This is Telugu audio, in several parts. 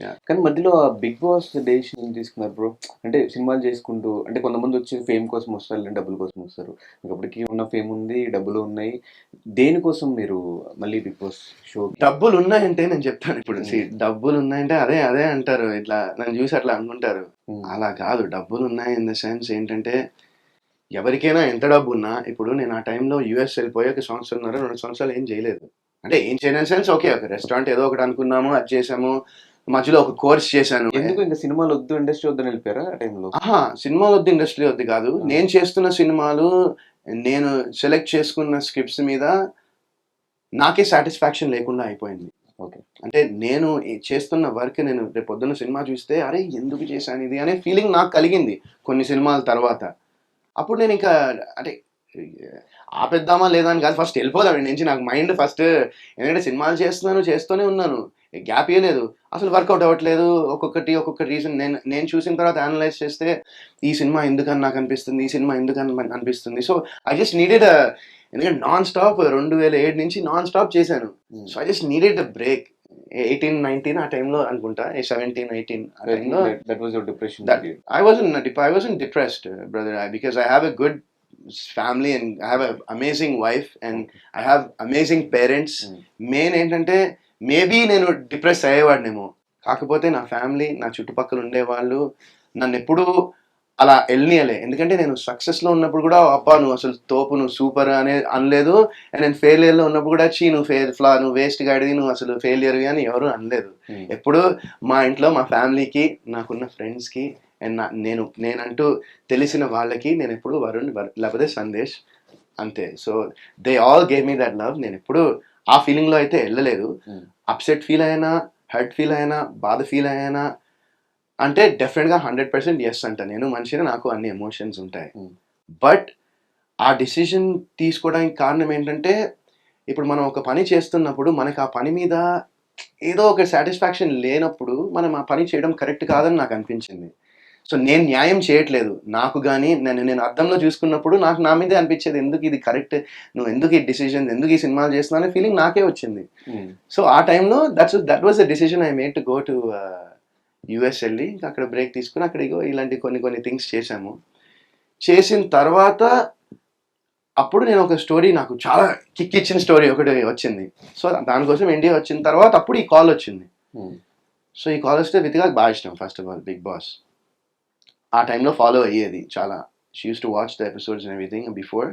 యాహ్! కానీ మధ్యలో ఆ 'బిగ్ బాస్' డెసిషన్ ఏం తీసుకున్నారు బ్రో? అంటే సినిమాలు చేసుకుంటూ అంటే కొంతమంది వచ్చి ఫేమ్ కోసం వస్తారు, లేదంటే డబ్బుల కోసం వస్తారు. మీకప్పటికి ఉన్న ఫేమ్ ఉంది, డబ్బులు ఉన్నాయి. దేనికోసం మీరు మళ్ళీ 'బిగ్ బాస్' షోకి? డబ్బులున్నాయంటే నేను చెప్తాను ఇప్పుడు. హ్మ్. డబ్బులున్నాయంటే అదే అదే అంటారు. ఇట్లా నన్ను చూసి అట్లా అనుకుంటారు. హ్మ్. అలా కాదు. డబ్బులున్నాయి ఇన్ ద సెన్స్ ఏంటంటే, ఎవరికైనా ఎంత డబ్బున్నా ఇప్పుడు నేను ఆ టైంలో యూఎస్ వెళ్ళిపోయి ఒక సంవత్సరంన్నర, 2 సంవత్సరాలు ఏం చేయలేదు. అంటే ఏం చేయలేని సెన్స్ ఓకే. ఒక రెస్టారెంట్ ఏదో ఒకటి అనుకున్నాము. అది చేసాము. మధ్యలో ఒక కోర్స్ చేశాను. ఎందుకు ఇంక సినిమాలొద్దు, ఇండస్ట్రీ వద్దని వెళ్ళిపోయారా ఆ టైంలో? అహా! సినిమాలొద్దు, ఇండస్ట్రీ వద్దు కాదు. ఆ! నేను చేస్తున్న సినిమాలు, నేను సెలెక్ట్ చేసుకున్న స్క్రిప్ట్స్ మీద నాకే సాటిస్ఫాక్షన్ లేకుండా అయిపోయింది. ఓకే. అంటే నేను చేస్తున్న వర్క్ నేను రేపొద్దున్న సినిమా చూస్తే, అరే! ఎందుకు చేశాను ఇది అనే ఫీలింగ్ నాకు కలిగింది కొన్ని సినిమాల తర్వాత. అప్పుడు నేనింకా అంటే ఆపేద్దామా లేదా అని కాదు. ఫస్ట్ వెళ్ళిపోదాం ఈడ నుంచి. నాకు మైండ్ ఫస్ట్ ఎందుకంటే సినిమాలు చేస్తున్నాను, చేస్తూనే ఉన్నాను. గ్యాప్ ఇయ్యలేదు. అసలు వర్కౌట్ అవ్వట్లేదు. ఒక్కొక్క రీజన్ నేను నేను చూసిన తర్వాత అనలైజ్ చేస్తే, ఈ సినిమా ఎందుకని నాకనిపిస్తుంది, ఈ సినిమా ఎందుకని అనిపిస్తుంది. సో, ఐ జస్ట్ నీడెడ్ ఎందుకంటే నాన్ స్టాప్ 2007 నుంచి నాన్ స్టాప్ చేశాను. హ్మ్. So, I just needed a break. 18, 19 ఆ టైంలో అనుకుంటా. 17, 18 ఆ టైంలో that was your depression that period. I wasn't depressed, brother, because I have a good family and I have an amazing wife and okay. I have amazing parents. హ్మ్. మెయిన్ ఏంటంటే మేబీ నేను డిప్రెస్ అయ్యేవాడినేమో. కాకపోతే నా ఫ్యామిలీ, నా చుట్టుపక్కల ఉండేవాళ్ళు నన్నెప్పుడూ అలా ఎళ్ళనీయలే. ఎందుకంటే నేను సక్సెస్‌లో ఉన్నప్పుడు కూడా అబ్బా! నువ్వు అసలు తోపు, నువ్వు సూపర్ అనే అనలేదు. అండ్ నేను ఫెయిల్యూర్‌లో ఉన్నప్పుడు కూడా ఛీ! నువ్వు నువ్వు వేస్ట్ గాడివి, నువ్వు అసలు ఫెయిల్యూర్‌వి అని ఎవరు అనలేదు. హ్మ్. ఎప్పుడూ మా ఇంట్లో మా ఫ్యామిలీకి, నాకున్న ఫ్రెండ్స్‌కి అండ్ నేనంటూ తెలిసిన వాళ్ళకి నేనెప్పుడు వరుణ్ లేకపోతే సందేశ్ అంతే. So, they all gave me that love. నేనెప్పుడూ ఆ ఫీలింగ్‌లో అయితే ఎళ్ళలేదు. హ్మ్. అప్‌సెట్ ఫీల్ అయినా, హర్ట్ ఫీల్ అయినా, బాధ ఫీల్ అయ్యానా అంటే డెఫినిట్‌గా 100% యెస్ అంట. నేను మనిషిని, నాకు అన్ని ఎమోషన్స్ ఉంటాయి. హ్మ్. బట్ ఆ డెసిషన్ తీసుకోవడానికి కారణం ఏంటంటే, ఇప్పుడు మనం ఒక పని చేస్తున్నప్పుడు మనకు ఆ పని మీద ఏదో ఒక సాటిస్ఫాక్షన్ లేనప్పుడు మనం ఆ పని చేయడం కరెక్ట్ కాదని నాకు అనిపించింది. సో, నేను న్యాయం చేయట్లేదు. నాకు గాని నేను అద్దంలో చూసుకున్నప్పుడు నాకు నా మీదే అనిపించేది. ఎందుకు ఇది కరెక్ట్? నువ్వు ఎందుకు ఈ డెసిషన్స్, ఎందుకు ఈ సినిమాలు చేస్తున్నావు అనే ఫీలింగ్ నాకే వచ్చింది. హ్మ్. సో, ఆ టైంలో that was the decision I made to go to US ఎళ్లి ఇంకా అక్కడ బ్రేక్ తీసుకొని అక్కడ ఇగో ఇలాంటి కొన్ని థింగ్స్ చేశాము. చేసిన తర్వాత అప్పుడు నేను ఒక స్టోరీ నాకు చాలా కిక్ ఇచ్చిన స్టోరీ ఒకటి వచ్చింది. సో, దానికోసం ఇండియా వచ్చిన తర్వాత అప్పుడు ఈ కాల్ వచ్చింది. హ్మ్. సో, ఈ కాల్ వస్తే వితికాకి బాగా ఇష్టం first of all 'Bigg Boss'. ఆ టైంలో ఫాలో అయ్యేది చాలా. She used to watch the episodes and everything before.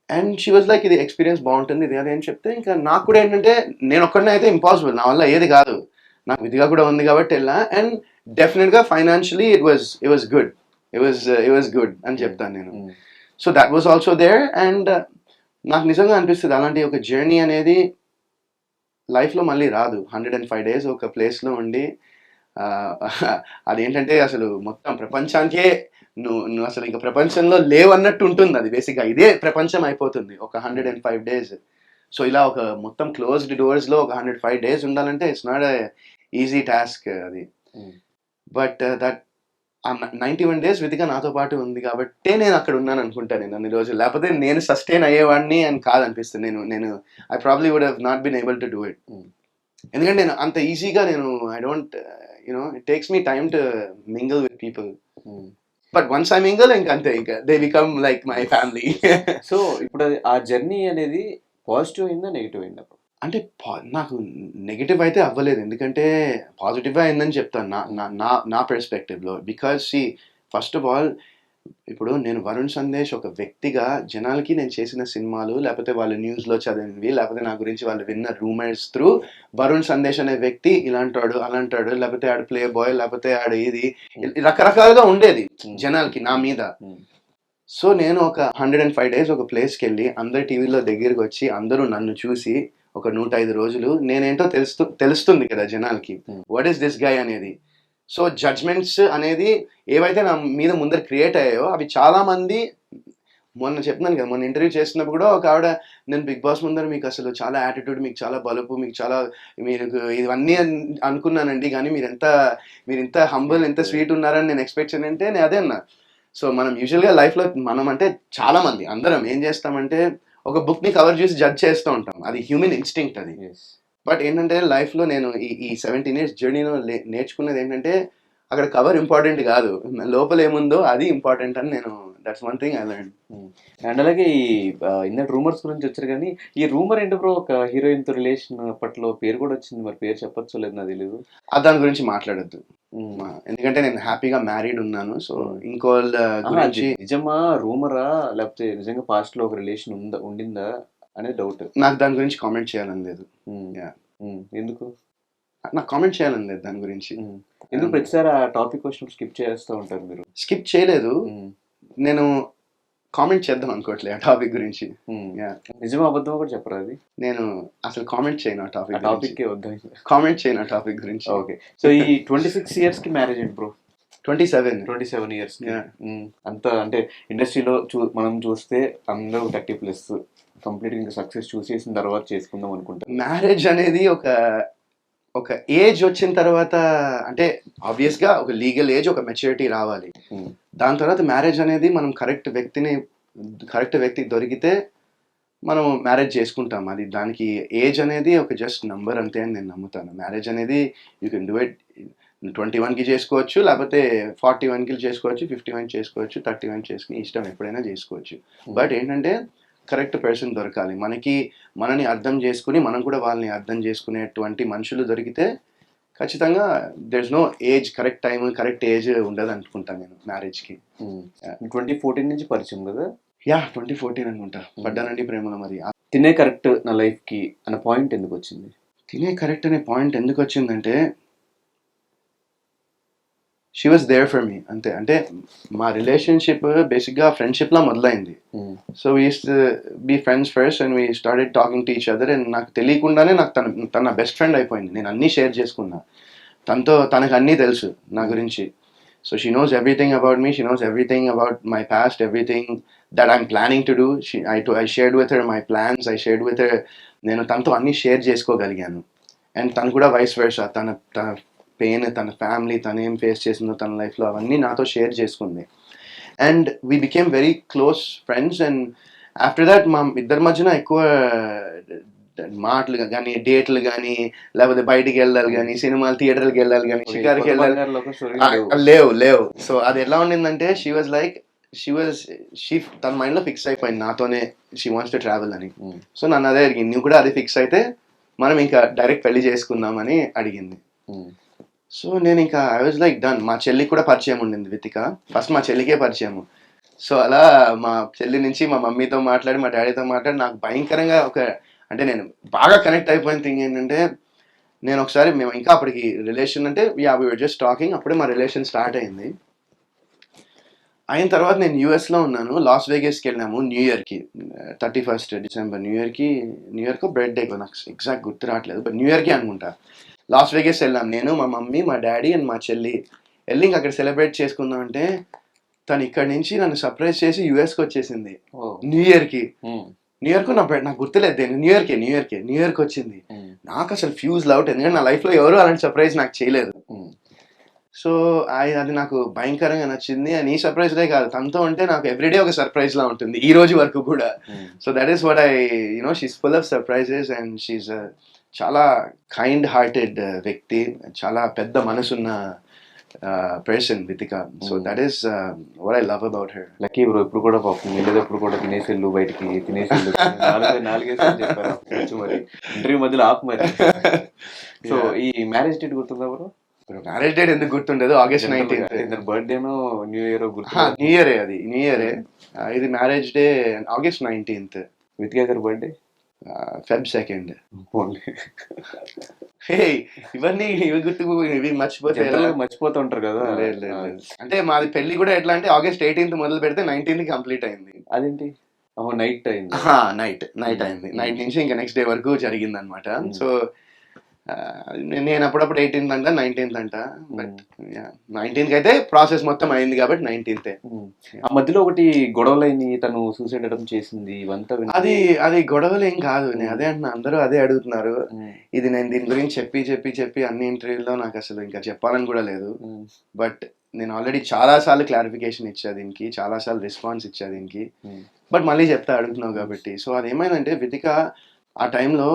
And she was like ఇది ఎక్స్‌పీరియన్స్ బావుంటుంది ఇది అది అని చెప్తే ఇంకా నాకు కూడా ఏంటంటే నేనొక్కడినే అయితే ఇంపాసిబుల్. నా వల్ల అయ్యేది కాదు. నాకు విధిగా కూడా ఉంది కాబట్టి ఎళ్ళా. అండ్ డెఫినిట్‌గా financially it was good. It was good అని హ్మ్. చెప్తాను నేను. Hmm. So, that was also there. And నాకు నిజంగా అనిపిస్తది అలాంటి ఒక జర్నీ అనేది లైఫ్‌లో మళ్ళీ రాదు. 105 డేస్ ఒక ప్లేస్‌లో ఉండి ఆహ్, అదేంటంటే అసలు మొత్తం ప్రపంచానికే నువ్వసలు ఇంక ప్రపంచంలో లేవన్నట్టు ఉంటుందది బేసిక్‌గా. ఇదే ప్రపంచం అయిపోతుంది ఒక హ్మ్. 105 డేస్. సో, ఇలా ఒక మొత్తం క్లోజ్డ్ డోర్స్‌లో ఒక 105 డేస్ ఉండాలంటే it's not a easy task అది. హ్మ్. బట్ దట్ ఆ 91 డేస్ విధిగా నాతో పాటు ఉంది కాబట్టే నేనక్కడ ఉన్నాననుకుంటా నేను అన్ని రోజులు. లేపోతే నేను సస్టైన్ అయ్యేవాడిని అని కాదనిపిస్తుంది. నేను నేను I probably would have not been able to do it. Hmm. ఎందుకంటే నేను అంత ఈజీగా నేను I don't it takes me time to mingle with people. Hmm. But once I mingle ఇంకంతే they become like my family. So, ఇప్పుడది ఆ జర్నీ అనేది పాజిటివ్ అయిందా? నెగెటివ్ అయిందా? అంటే నాకు నెగెటివ్ అయితే అవ్వలేదు. ఎందుకంటే పాజిటివే అయిందని చెప్తాను. నా హ్మ్. నా నా నా పర్స్పెక్టివ్‌లో. బికాజ్ ఫస్ట్ ఆఫ్ ఆల్ ఇప్పుడు నేను 'వరుణ్ సందేశ్' ఒక వ్యక్తిగా జనాలకి నేను చేసిన సినిమాలు, లేపోతే వాళ్ళు న్యూస్‌లో చదివినవి, లేపోతే నా గురించి వాళ్ళు విన్న రూమర్స్ త్రూ 'వరుణ్ సందేశ్' అనే వ్యక్తి ఇలాంటోడు, అలాంటోడు, లేపోతే ఆడు ప్లే బాయ్, లేపోతే ఆడు ఇది హ్మ్. రకరకాలుగా ఉండేది హ్మ్. జనాలకి నా మీద. హ్మ్. సో, నేను ఒక 105 డేస్ ఒక ప్లేస్‌కెళ్ళి అందరి టీవీలో దగ్గరకొచ్చి అందరూ నన్ను చూసి ఒక 105 రోజులు నేనేంటో తెలుస్తుంది కదా జనాలకి. హ్మ్. వాట్ ఈస్ దిస్ గై అనేది. సో, జడ్జ్‌మెంట్స్ అనేది ఏవైతే నా మీద ముందర క్రియేట్ అయ్యాయో అవి చాలా మంది మొన్న చెప్తున్నాను కదా! మొన్న ఇంటర్వ్యూ చేస్తున్నప్పుడు కూడా ఒక ఆవిడ నేను 'బిగ్ బాస్' ముందర మీకసలు చాలా యాటిట్యూడ్, మీకు చాలా బలుపు, మీకు చాలా మీరు ఇవన్నీ అనుకున్నానండి. గానీ మీరింత హంబుల్, ఇంత స్వీట్ ఉన్నారని నేను ఎక్స్‌పెక్ట్ చేయనంటే నేను అదే అన్నా. సో, మనం యూజువల్‌గా లైఫ్‌లో మనం అంటే చాలా మంది అందరం ఏం చేస్తామంటే ఒక బుక్‌ని కవర్ చూసి జడ్జ్ చేస్తూ ఉంటాం. అది హ్యూమన్ ఇన్‌స్టింక్ట్ అది. యెస్. బట్ ఏంటంటే లైఫ్లో నేను ఈ 17 ఇయర్స్ జర్నీలో నేర్చుకున్నది ఏంటంటే అక్కడ కవర్ ఇంపార్టెంట్ కాదు, లోపల ఏముందో అది ఇంపార్టెంట్ అని నేను, that's one thing I learn. And అలాగే ఈ ఇందాక రూమర్స్ గురించి వచ్చారు కానీ ఈ రూమర్ ఏంటి బ్రో, ఒక హీరోయిన్ తో రిలేషన్ అప్పట్లో పేరు కూడా వచ్చింది, మరి పేరు చెప్పొచ్చో లేదు నాకు తెలీదు. దాని గురించి మాట్లాడొద్దు, ఎందుకంటే నేను హ్యాపీగా మ్యారీడ్ ఉన్నాను. సో ఇంకోళ్ళ గురించి నిజమా రూమరా లేకపోతే నిజంగా పాస్ట్ లో ఒక రిలేషన్ ఉండిందా అనేది డౌట్. నాకు దాని గురించి కామెంట్ చేయాలని లేదు. ఎందుకు నాకు కామెంట్ చేయాలని లేదు దాని గురించి. ఎందుకు ప్రతిసారి ఆ టాపిక్ వచ్చినప్పుడు స్కిప్ చేస్తూ ఉంటారు మీరు? స్కిప్ చేయలేదు, నేను కామెంట్ చేద్దాం అనుకోవట్లే ఆ టాపిక్ గురించి. నిజమా అబద్ధమా కూడా చెప్పరా అది? నేను అసలు కామెంట్ చేయను ఆ టాపిక్ కామెంట్ చేయను ఆ టాపిక్ గురించి. ఓకే, సో ఈ 26 years కి మ్యారేజ్ ఏంటి బ్రో? 27 years. అంత అంటే ఇండస్ట్రీలో మనం చూస్తే అందరూ 30+ కంప్లీట్ ఇంకా సక్సెస్ చూసేసిన తర్వాత చేసుకుందాం అనుకుంటాం. మ్యారేజ్ అనేది ఒక ఏజ్ వచ్చిన తర్వాత, అంటే ఆబ్వియస్ గా ఒక లీగల్ ఏజ్, ఒక మెచ్యూరిటీ రావాలి. దాని తర్వాత మ్యారేజ్ అనేది మనం కరెక్ట్ వ్యక్తి దొరికితే మనం మ్యారేజ్ చేసుకుంటాం. అది దానికి ఏజ్ అనేది ఒక జస్ట్ నంబర్ అంతే అని నేను నమ్ముతాను. మ్యారేజ్ అనేది యూ కెన్ డూ ఇట్ 21కి చేసుకోవచ్చు, లేకపోతే 41కి చేసుకోవచ్చు, 51 చేసుకోవచ్చు, 31 చేసుకుని ఇష్టం ఎప్పుడైనా చేసుకోవచ్చు. బట్ ఏంటంటే కరెక్ట్ పర్సన్ దొరకాలి మనని అర్థం చేసుకుని మనం కూడా వాళ్ళని అర్థం చేసుకునేటువంటి మనుషులు దొరికితే ఖచ్చితంగా there is no age, correct time correct age ఉండదు అనుకుంటాను నేను మ్యారేజ్కి. 2014 నుంచి పరిచయం కదా? 2014 అనుకుంటా. పడ్డానండి ప్రేమలో. మరి తినే కరెక్ట్ నా లైఫ్కి అన్న పాయింట్ ఎందుకు వచ్చింది? తినే కరెక్ట్ అనే పాయింట్ ఎందుకు వచ్చిందంటే she was there for me, అంతే. అంటే మా రిలేషన్షిప్ బేసిక్గా ఫ్రెండ్షిప్లా మొదలైంది. So we be friends first and we started talking to each other. And నాకు తెలియకుండానే నాకు తన బెస్ట్ ఫ్రెండ్ అయిపోయింది. నేను అన్నీ షేర్ చేసుకున్నా తనకు అన్నీ తెలుసు నా గురించి. So she knows everything about me, she knows everything about my past, everything that I'm planning to do. I shared with her my plans, I shared with her. నేను తనతో అన్నీ షేర్ చేసుకోగలిగాను. అండ్ తను కూడా వైస్ వర్సా, తన పెయిన్, తన ఫ్యామిలీ, తను ఏం ఫేస్ చేసిందో తన లైఫ్లో అవన్నీ నాతో షేర్ చేసుకుంది. And we became very close friends. And after that మా ఇద్దరి మధ్యన ఎక్కువ మాటలు కానీ, డేట్లు కానీ, లేకపోతే బయటికి వెళ్ళాలి కానీ, సినిమాలు థియేటర్కి వెళ్ళాలి కానీ, షికార్కి వెళ్ళాలి లేవు. సో అది ఎలా ఉండిందంటే తన మైండ్లో ఫిక్స్ అయిపోయింది నాతోనే షీ వాంట్స్ టు ట్రావెల్ అని. సో నన్ను అదే అడిగింది, నువ్వు కూడా అది ఫిక్స్ అయితే మనం ఇంకా డైరెక్ట్ పెళ్లి చేసుకుందామని అడిగింది. సో నేను ఇంకా ఐ వాజ్ లైక్ డన్. మా చెల్లికి కూడా పరిచయం ఉండింది వితిక, ఫస్ట్ మా చెల్లికే పరిచయము. సో అలా మా చెల్లి నుంచి మా మమ్మీతో మాట్లాడి, మా డాడీతో మాట్లాడి నాకు భయంకరంగా అంటే నేను బాగా కనెక్ట్ అయిపోయిన థింగ్ ఏంటంటే, నేను ఒకసారి మేము ఇంకా అప్పటికి రిలేషన్ అంటే వీ వర్ జస్ట్ టాకింగ్, అప్పుడే మా రిలేషన్ స్టార్ట్ అయింది. అయిన తర్వాత నేను యూఎస్లో ఉన్నాను, లాస్ వేగస్కి వెళ్ళాము న్యూ ఇయర్కి, 31st December న్యూ ఇయర్కో బర్త్డేకో నాకు ఎగ్జాక్ట్ గుర్తు రావట్లేదు, బట్ న్యూ ఇయర్కి అనుకుంటా. లాస్ వేగస్ వెళ్ళాం నేను, మా మమ్మీ, మా డాడీ అండ్ మా చెల్లి. వెళ్ళి ఇంక అక్కడ సెలబ్రేట్ చేసుకుందాం అంటే తను ఇక్కడ నుంచి నన్ను సర్ప్రైజ్ చేసి యూఎస్కి వచ్చేసింది న్యూ ఇయర్కి. నాకు గుర్తులేదు, న్యూ ఇయర్కి వచ్చింది. నాకు అసలు ఫ్యూజ్ అవుట్, ఎందుకంటే నా లైఫ్లో ఎవరు అలాంటి సర్ప్రైజ్ నాకు చేయలేదు. సో అది నాకు భయంకరంగా నచ్చింది. అండ్ ఈ సర్ప్రైజ్లే కాదు, తనతో ఉంటే నాకు ఎవ్రీడే ఒక సర్ప్రైజ్ లా ఉంటుంది ఈ రోజు వరకు కూడా. So that is what she's full of surprises and she's చాలా కైండ్ హార్టెడ్ వ్యక్తి, చాలా పెద్ద మనసున్న person Vithika. So that is what I love about her. Lucky bro, ఇప్పుడు కూడా పాపం వెళ్ళేటప్పుడు కూడా తినేసేళ్ళు, బయటికి తినేసేళ్ళు, 4 చెప్పారు మరి ఇంటర్వ్యూ మధ్యలో ఆపు మరి. సో ఈ మ్యారేజ్ డేట్ గుర్తుందా బ్రో? మ్యారేజ్ డేట్ ఎందుకు గుర్తుండదు? August 19th. బర్త్డేనో న్యూ ఇయర్ గుర్తు? న్యూ ఇయరే, అది న్యూ ఇయరే. ఇది marriage day August 19th. Vithika గారి బర్త్డే Feb 2nd. ఇవి మర్చిపోతూ ఉంటారు కదా. అంటే మాది పెళ్లి కూడా ఎట్లా అంటే August 18th మొదలు పెడితే 19th కంప్లీట్ అయింది. అదేంటి? నైట్ అయింది. నైట్ అయింది. నైట్ నుంచి ఇంకా నెక్స్ట్ డే వరకు జరిగింది అనమాట. సో నేను అప్పుడప్పుడు 18th అంట, 19th అంట, బట్ 19th అయితే ప్రాసెస్ మొత్తం అయింది కాబట్టి 19th. ఆ మధ్యలో ఒకటి గొడవలైంది, తను సూసైడ్ అటెంప్ట్ చేసింది, ఇవంతా అది గొడవలు ఏం కాదు. నేను అదే అంటున్నా, అందరూ అదే అడుగుతున్నారు. ఇది నేను దీని గురించి చెప్పి అన్ని ఇంటర్వ్యూల్లో నాకు అసలు ఇంకా చెప్పాలని కూడా లేదు. బట్ నేను ఆల్రెడీ చాలాసార్లు క్లారిఫికేషన్ ఇచ్చా దీనికి, చాలాసార్లు రెస్పాన్స్ ఇచ్చా దీనికి, బట్ మళ్ళీ చెప్తా అడుగుతున్నావు కాబట్టి. సో అదేమైందంటే వితిక ఆ టైంలో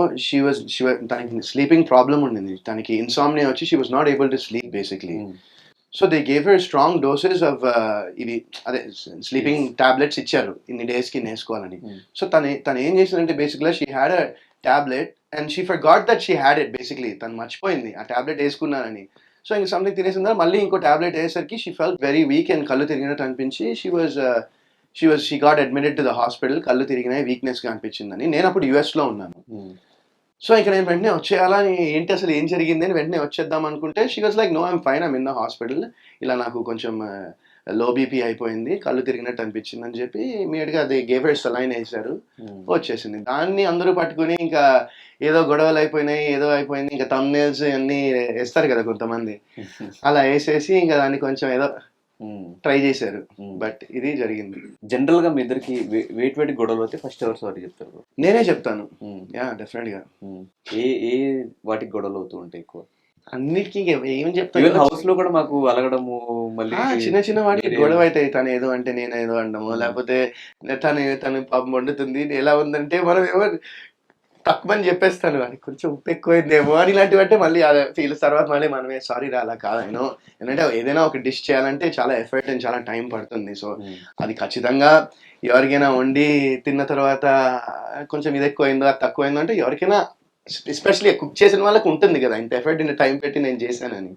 తనకి స్లీపింగ్ ప్రాబ్లమ్ ఉండింది, తనకి ఇన్సామ్నియా వచ్చి she was not able to sleep basically. So they gave her strong doses of ఇవి అదే స్లీపింగ్ టాబ్లెట్స్ ఇచ్చారు, ఇన్ని డేస్కి వేసుకోవాలని. సో తను ఏం చేసిందంటే బేసిక్గా she had a tablet and she forgot that she had it. Basically తను మర్చిపోయింది ఆ టాబ్లెట్ వేసుకున్నానని. సో ఇంక సంథింగ్ తినేసిందా, మళ్ళీ ఇంకో టాబ్లెట్ వేసేసరికి she felt very weak and కళ్ళు తిరిగినట్టు అనిపించి she got admitted to the hospital. కళ్ళు తిరిగినాయి, వీక్నెస్గా అనిపించిందని. నేను అప్పుడు యూఎస్లో ఉన్నాను. సో ఇక నేను వెంటనే వచ్చేయాలా, ఏంటి అసలు ఏం జరిగింది అని వెంటనే వచ్చేద్దాం అనుకుంటే she was like, no I'm fine, I'm in the hospital, ఇలా నాకు కొంచెం లో బీపీ అయిపోయింది, కళ్ళు తిరిగినట్టు అనిపించింది అని చెప్పి ఇమీడియట్గా అది గేవ్ హర్ సలైన్ వేసారు, వచ్చేసింది. దాన్ని అందరూ పట్టుకుని ఇంకా ఏదో గొడవలు అయిపోయినాయి, ఏదో అయిపోయింది, ఇంకా థంబ్నెయిల్స్ అన్నీ వేస్తారు కదా కొంతమంది, అలా వేసేసి ఇంకా దాన్ని కొంచెం ఏదో ట్రై చేశారు. బట్ ఇది జరిగింది. జనరల్ గా మీ ఇద్దరికి వేటి గొడవలు అయితే ఫస్ట్ ఎవరు సారీ చెప్తారు? నేనే చెప్తాను. యా డెఫినెట్ గా. ఏ వాటికి గొడవలు అవుతూ ఉంటాయి ఎక్కువ? అన్నిటికీ ఏమని చెప్తాను, హౌస్ లో కూడా మాకు అలగడము, మళ్ళీ చిన్న చిన్న వాటికి గొడవ అవుతాయి. తను ఏదో అంటే నేను ఏదో అంటాము, లేకపోతే తను పాపం వండుతుంది ఎలా ఉందంటే మనం ఏమో తక్కువని చెప్పేస్తాను, అది కొంచెం ఉప్పు ఎక్కువైందేమో అని. ఇలాంటివి అంటే మళ్ళీ ఫీల్ తర్వాత మళ్ళీ మనమే సారీ అలా కాదు. ఎందుకంటే ఏదైనా ఒక డిష్ చేయాలంటే చాలా ఎఫర్ట్ అండ్ చాలా టైం పడుతుంది. సో అది ఖచ్చితంగా ఎవరికైనా వండి తిన్న తర్వాత కొంచెం ఇది ఎక్కువైందో అది తక్కువైందో అంటే ఎవరికైనా ఎస్పెషల్లీ కుక్ చేసిన వాళ్ళకి ఉంటుంది కదా, ఇంత ఎఫర్ట్ ఇంత టైం పెట్టి నేను చేశానని.